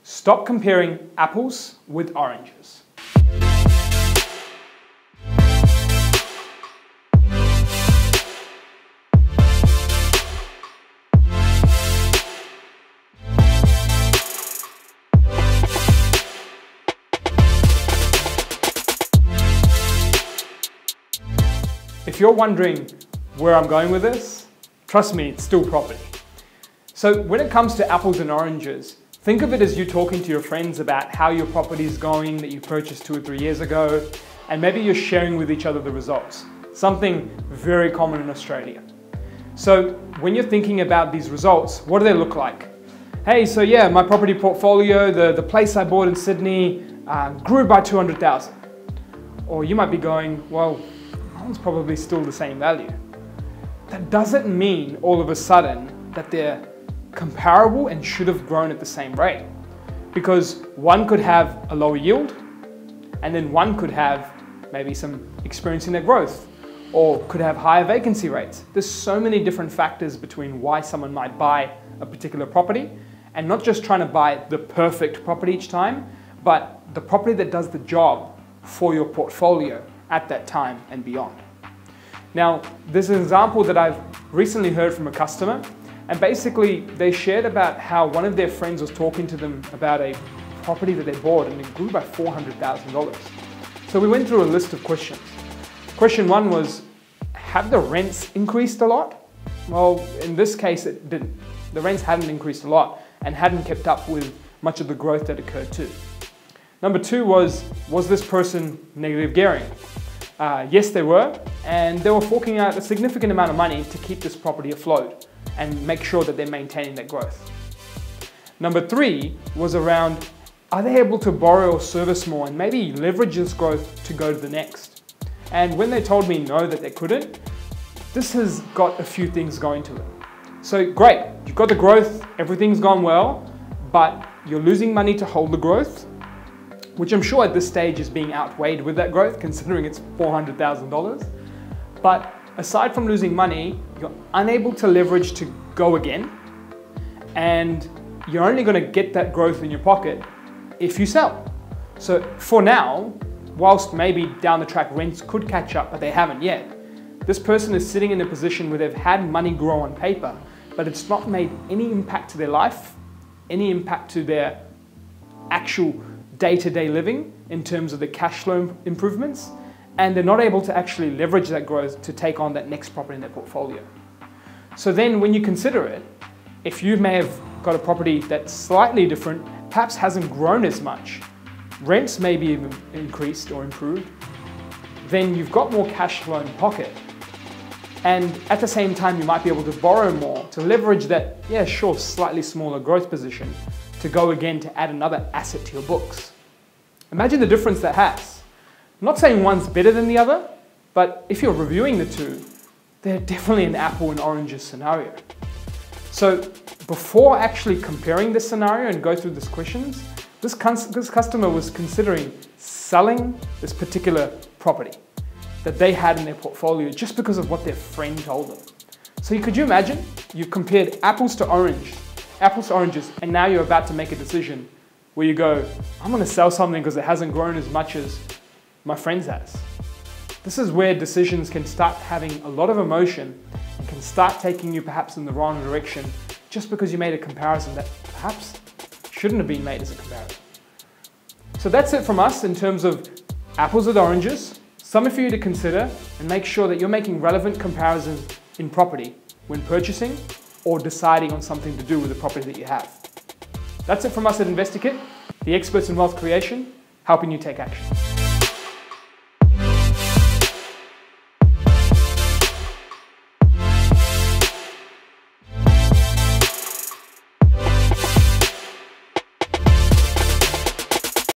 Stop comparing apples with oranges. If you're wondering where I'm going with this, trust me, it's still property. So when it comes to apples and oranges, think of it as you talking to your friends about how your property is going that you purchased 2 or 3 years ago, and maybe you're sharing with each other the results. Something very common in Australia. So when you're thinking about these results, what do they look like? Hey, so yeah, my property portfolio, the place I bought in Sydney grew by 200,000. Or you might be going, well, it's probably still the same value. That doesn't mean all of a sudden that they're comparable and should have grown at the same rate. Because one could have a lower yield, and then one could have maybe some experiencing their growth, or could have higher vacancy rates. There's so many different factors between why someone might buy a particular property, and not just trying to buy the perfect property each time, but the property that does the job for your portfolio at that time and beyond. Now, there's an example that I've recently heard from a customer, and basically they shared about how one of their friends was talking to them about a property that they bought and it grew by $400,000. So we went through a list of questions. Question 1 was, have the rents increased a lot? Well, in this case it didn't. The rents hadn't increased a lot and hadn't kept up with much of the growth that occurred too. Number 2 was this person negative gearing? Yes, they were, and they were forking out a significant amount of money to keep this property afloat and make sure that they're maintaining their growth. Number 3 was around, are they able to borrow or service more and maybe leverage this growth to go to the next? And when they told me no, that they couldn't, this has got a few things going to it. So great, you've got the growth, everything's gone well, but you're losing money to hold the growth, which I'm sure at this stage is being outweighed with that growth, considering it's $400,000. But aside from losing money, you're unable to leverage to go again, and you're only going to get that growth in your pocket if you sell. So for now, whilst maybe down the track rents could catch up, but they haven't yet, this person is sitting in a position where they've had money grow on paper, but it's not made any impact to their life, any impact to their actual day-to-day living in terms of the cash flow improvements, and they're not able to actually leverage that growth to take on that next property in their portfolio. So then when you consider it, if you may have got a property that's slightly different, perhaps hasn't grown as much, rents may be even increased or improved, then you've got more cash flow in pocket. And at the same time, you might be able to borrow more to leverage that, yeah, sure, slightly smaller growth position to go again to add another asset to your books. Imagine the difference that has. I'm not saying one's better than the other, but if you're reviewing the two, they're definitely an apple and oranges scenario. So before actually comparing this scenario and go through these questions, this customer was considering selling this particular property that they had in their portfolio just because of what their friend told them. So could you imagine? You compared apples to oranges, and now you're about to make a decision where you go, I'm going to sell something because it hasn't grown as much as my friend's has. This is where decisions can start having a lot of emotion and can start taking you perhaps in the wrong direction just because you made a comparison that perhaps shouldn't have been made as a comparison. So that's it from us in terms of apples with oranges. Something for you to consider, and make sure that you're making relevant comparisons in property when purchasing or deciding on something to do with the property that you have. That's it from us at InvestorKit, the experts in wealth creation, helping you take action.